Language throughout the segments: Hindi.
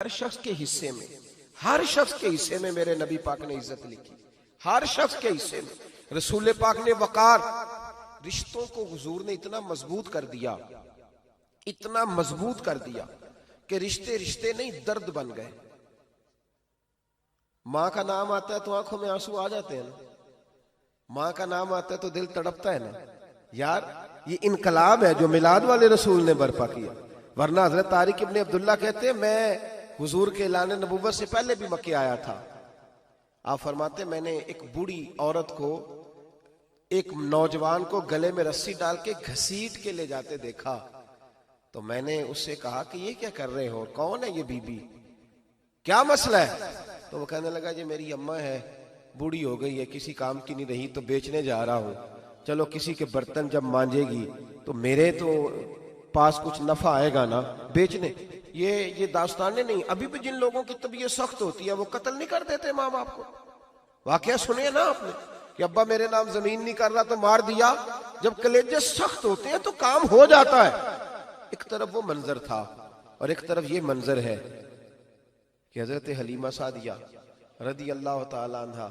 हर शख्स के हिस्से में, हर शख्स के हिस्से में मेरे नबी पाक ने इज्जत लिखी। हर शख्स के हिस्से में रसूल पाक ने वकार, रिश्तों को हुजूर ने इतना मजबूत कर दिया, इतना मजबूत कर दिया कि रिश्ते रिश्ते नहीं दर्द बन गए। माँ का नाम आता है तो आंखों में आंसू आ जाते हैं ना, माँ का नाम आता है तो दिल तड़पता है ना। यार ये इनकलाब है जो मिलाद वाले रसूल ने बर्पा किया। वरना हजरत तारिक इब्ने अब्दुल्ला कहते हैं मैं हुजूर के ऐलान नबुव्वत से पहले भी मक्के आया था। आप फरमाते मैंने एक बूढ़ी औरत को, एक नौजवान को गले में रस्सी डाल के घसीट के ले जाते देखा, तो मैंने उससे कहा कि ये क्या कर रहे हो, कौन है ये बीबी, क्या मसला है? तो वो कहने लगा जी मेरी अम्मा है, बूढ़ी हो गई है, किसी काम की नहीं रही तो बेचने जा रहा हूं, चलो किसी के बर्तन जब मांजेगी तो मेरे तो पास कुछ नफा आएगा ना बेचने। ये दास्तानें नहीं। अभी भी जिन लोगों की तबीयत सख्त होती है वो कत्ल नहीं कर देते माँ बाप को। वाकया सुनिए ना आपने कि अब्बा मेरे नाम जमीन नहीं कर रहा तो मार दिया। जब कलेजे सख्त होते हैं तो काम हो जाता है। एक तरफ वो मंजर था और एक तरफ ये मंजर है कि हजरत हलीमा सादिया रदी अल्लाह ताला अन्हा,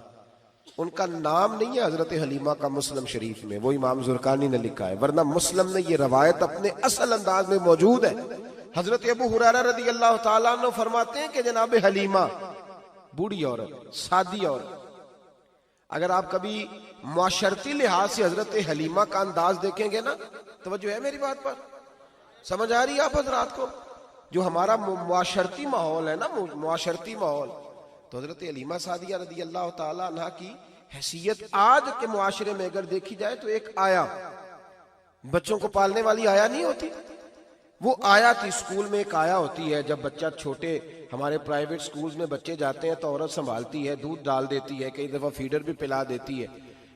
उनका नाम नहीं है हजरत हलीमा का मुस्लिम शरीफ में, वो इमाम जुरकानी ने लिखा है, वरना मुस्लिम में ये रवायत अपने असल अंदाज में मौजूद है। हजरत अबू हुरैरा रदी अल्लाह ताला अन्हु फरमाते हैं कि जनाब हलीमा बूढ़ी औरत, सादी औरत। अगर आप कभी मुआशरती लिहाज से हजरत हलीमा का अंदाज देखेंगे ना, तवज्जो है मेरी बात पर, समझ आ रही है आप हजरात को? जो हमारा मुआशरती माहौल है ना, मुआशरती माहौल, तो हजरत हलीमा सादिया रदी अल्लाह ताला अन्हा की हैसियत आज के मुआशरे में अगर देखी जाए तो एक आया, बच्चों को पालने वाली आया नहीं होती, वो आया थी। स्कूल में एक आया होती है, जब बच्चा छोटे हमारे प्राइवेट स्कूल्स में बच्चे जाते हैं तो औरत संभालती है, दूध डाल देती है, कई दफा फीडर भी पिला देती है।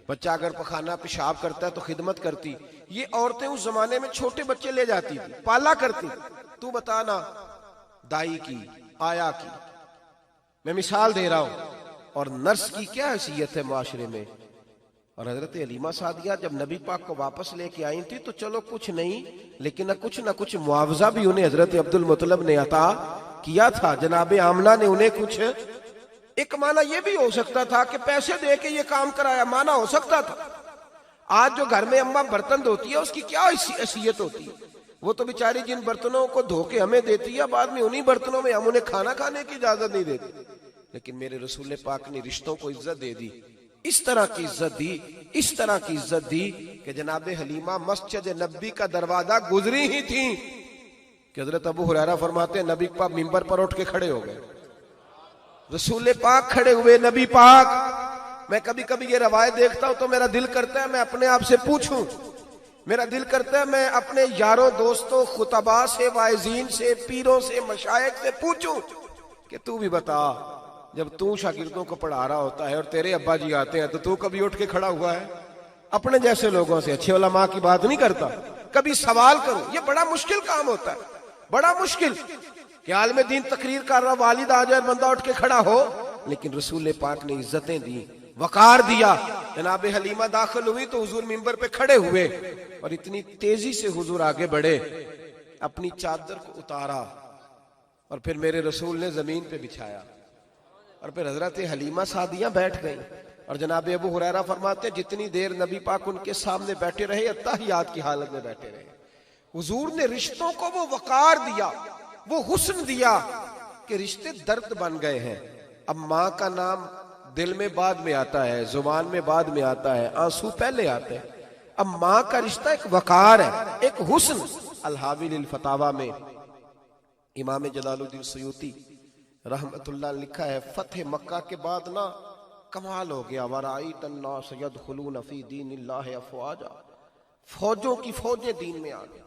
बच्चा अगर पखाना पेशाब करता है तो खिदमत करती। ये औरतें उस जमाने में छोटे बच्चे ले जाती थी, पाला करती। तू बताना दाई की, आया की, मैं मिसाल दे रहा हूं। और नर्स की क्या हैसियत है माशरे में। और हजरत हलीमा सादिया जब नबी पाक को वापस लेके आई थी तो चलो कुछ नहीं, लेकिन ना कुछ मुआवजा भी उन्हें हजरत अब्दुल मुत्तलिब ने अता किया था। जनाबे आमना ने उन्हें कुछ, एक माना यह भी हो सकता था कि पैसे दे के ये काम कराया, माना हो सकता था। आज जो घर में अम्मा बर्तन धोती है उसकी क्या हैसियत होती है? वो तो बेचारी जिन बर्तनों को धो के हमें देती है, बाद में उन्हीं बर्तनों में हम उन्हें खाना खाने की इजाजत नहीं देते। लेकिन मेरे रसूल पाक ने रिश्तों को इज्जत दे दी, इस तरह की इज्जत दी, इस तरह की इज्जत दी कि जनाबे हलीमा मस्जिद नबी का दरवाजा गुजरी ही थी कि हजरत अबू हुरैरा फरमाते हैं नबी पाक मिंबर पर उठ के खड़े हो गए। रसूल पाक खड़े हुए, नबी पाक। मैं कभी कभी ये रवायत देखता हूं तो मेरा दिल करता है मैं अपने आप से पूछूं, मेरा दिल करता है मैं अपने यारों दोस्तों खुतबा से, वाइजीन से, पीरों से, मशाइख से पूछूं कि तू भी बता, जब तू शागिर्दों को पढ़ा रहा होता है और तेरे अब्बा जी आते हैं तो तू कभी उठ के खड़ा हुआ है? अपने जैसे लोगों से, अच्छे उलमा की बात नहीं करता, कभी सवाल करो। ये बड़ा मुश्किल काम होता है, बड़ा मुश्किल कि आलिम दीन तकरीर कर रहा, वालिद आ जाए, बंदा उठ के खड़ा हो। लेकिन रसूल पाक ने इज्जतें दी, वकार दिया। जनाब हलीमा दाखिल हुई तो हुजूर मिंबर पे खड़े हुए और इतनी तेजी से हुजूर आगे बढ़े, अपनी चादर को उतारा और फिर मेरे रसूल ने जमीन पे बिछाया और फिर हजरत हलीमा सादिया बैठ गई। और जनाब अबू हुरैरा फरमाते जितनी देर नबी पाक उनके सामने बैठे रहे, अत्ताहियात की हालत में बैठे रहे। हुजूर ने रिश्तों को वो वकार दिया, वो हुस्न दिया कि रिश्ते दर्द बन गए हैं। अब माँ का नाम दिल में बाद में आता है, जुबान में बाद में आता है, आंसू पहले आते हैं। अब माँ का रिश्ता एक वकार है, एक हुस्न। अल-हावी लिल फतावा में इमाम जलालुद्दीन सुयूती रहमतुल्लाह लिखा है, फतेह मक्का के बाद ना कमाल हो गया, वराईत अन्नास यदखुलून फी दीनिल्लाहि अफवाजा, फौजों की फौजें दीन में आ गई।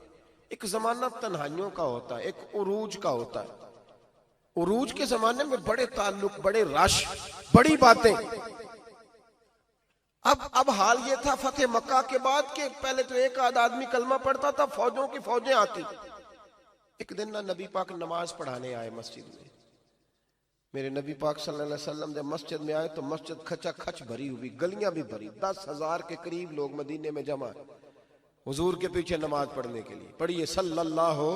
एक जमाना तन्हाइयों का होता है, एक उरूज का होता है। उरूज के जमाने में बड़े ताल्लुक, बड़े रश, बड़ी बातें। अब हाल ये था फतेह मक्का के बाद के पहले तो एक आध आदमी कलमा पढ़ता था, फौजों की फौजें आती। एक दिन ना नबी पाक नमाज पढ़ाने आए मस्जिद में। मेरे नबी पाक सल्लल्लाहु अलैहि वसल्लम जब मस्जिद में आए तो मस्जिद खचाखच भरी हुई, गलियां भी भरी, 10,000 के करीब लोग मदीने में जमा हुजूर के पीछे नमाज पढ़ने के लिए। पढ़िए सल्लल्लाहु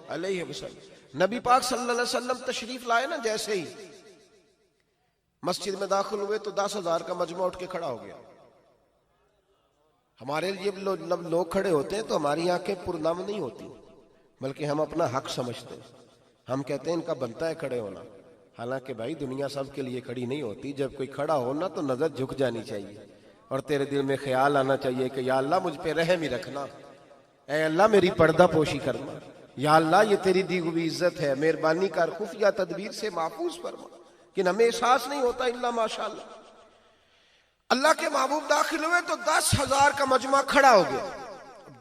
अलैहि वसल्लम। नबी पाक सल्लल्लाहु अलैहि वसल्लम तशरीफ लाए ना, जैसे ही मस्जिद में दाखिल हुए तो 10,000 का मजमा उठ के खड़ा हो गया। हमारे लिए लोग खड़े होते हैं तो हमारी आंखें पुरनम नहीं होती, बल्कि हम अपना हक समझते हैं। हम कहते हैं इनका बनता है खड़े होना। हालांकि भाई दुनिया सब के लिए खड़ी नहीं होती। जब कोई खड़ा हो ना तो नजर झुक जानी चाहिए और तेरे दिल में ख्याल आना चाहिए कि या अल्लाह मुझ पे रहम ही रखना, ऐ अल्लाह मेरी पर्दा पोशी करना, या अल्लाह ये तेरी दी हुई इज्जत है, मेहरबानी कर, खुफिया तदबीर से महफूज फरमा। कि हमें एहसास नहीं होता इल्ला माशाअल्लाह। अल्लाह के महबूब दाखिल हुए तो 10,000 का मजमा खड़ा हो गया।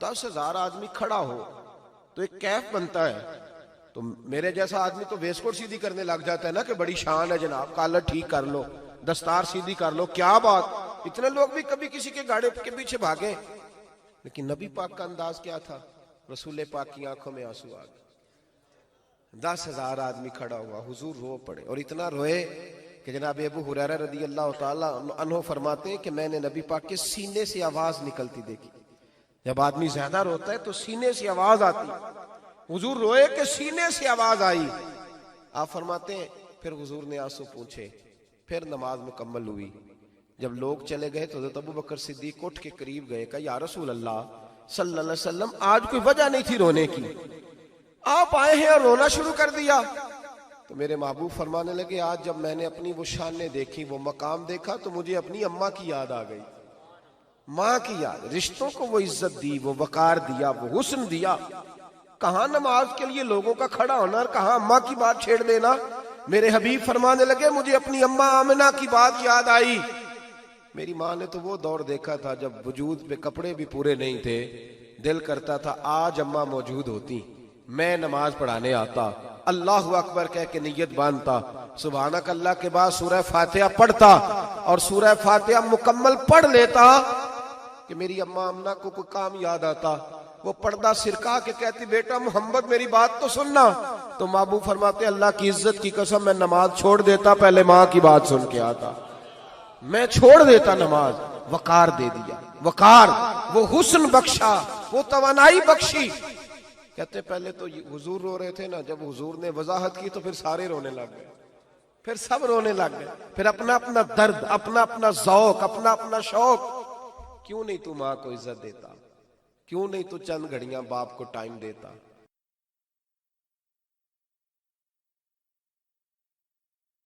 10,000 आदमी खड़ा हो तो एक कैफ बनता है। तो मेरे जैसा आदमी तो वेस्टकोट सीधी करने लग जाता है ना कि बड़ी शान है जनाब, कॉलर ठीक कर लो, दस्तार सीधी कर लो, क्या बात। इतने लोग भी कभी किसी के गाड़े के पीछे भागे। लेकिन नबी पाक का अंदाज क्या था? रसूल पाक की आंखों में आंसू आ गए। 10,000 आदमी खड़ा हुआ, हुजूर रो पड़े और इतना रोए कि जनाब अबू हुरैरा रदी अल्लाह ताला अन्हु फरमाते हैं कि मैंने नबी पाक के सीने से आवाज निकलती देखी। जब आदमी ज्यादा रोता है तो सीने से आवाज आती। हुजूर रोए कि सीने से आवाज आई। आप फरमाते हैं फिर हुजूर ने आंसू पूछे, फिर नमाज मुकम्मल हुई। जब लोग चले गए तो हज़रत अबू बकर सिद्दीक उठ के करीब गए, कहा या रसूल अल्लाह सल्लल्लाहु अलैहि वसल्लम, आज कोई वजह नहीं थी रोने की, आप आए हैं और रोना शुरू कर दिया। तो मेरे महबूब फरमाने लगे, आज जब मैंने अपनी वो शानें देखी, वो मकाम देखा, तो मुझे अपनी अम्मा की याद आ गई, माँ की याद। रिश्तों को वो इज्जत दी, वो वकार दिया, वो हुस्न दिया। कहाँ नमाज के लिए लोगों का खड़ा होना और कहाँ अम्मा की बात छेड़ देना। मेरे हबीब फरमाने लगे, मुझे अपनी अम्मा आमिना की बात याद आई। मेरी माँ ने तो वो दौर देखा था जब वजूद पे कपड़े भी पूरे नहीं थे, दिल करता था आज अम्मा मौजूद होती, मैं नमाज पढ़ाने आता, अल्लाह अकबर कह के नियत बांधता, सुभानक अल्लाह के बाद सूरह फातिहा पढ़ता और सूरह फातिहा मुकम्मल पढ़ लेता कि मेरी अम्मा अम्मा को कोई काम याद आता। वो पर्दा सिरका के कहती, बेटा मोहम्मद मेरी बात तो सुनना। तो महबूब फरमाते, अल्लाह की इज्जत की कसम मैं नमाज छोड़ देता, पहले माँ की बात सुन के आता, मैं छोड़ देता नमाज। वकार दे दिया, वकार, वो हुस्न बख्शा, वो तवानाई बख्शी। कहते पहले तो हुजूर रो रहे थे ना, जब हुजूर ने वजाहत की तो फिर सारे रोने लग गए, फिर सब रोने लग गए। फिर अपना अपना दर्द, अपना अपना ज़ौक, अपना अपना शौक। क्यों नहीं तू माँ को इज्जत देता? क्यों नहीं तू चंद घड़ियां बाप को टाइम देता?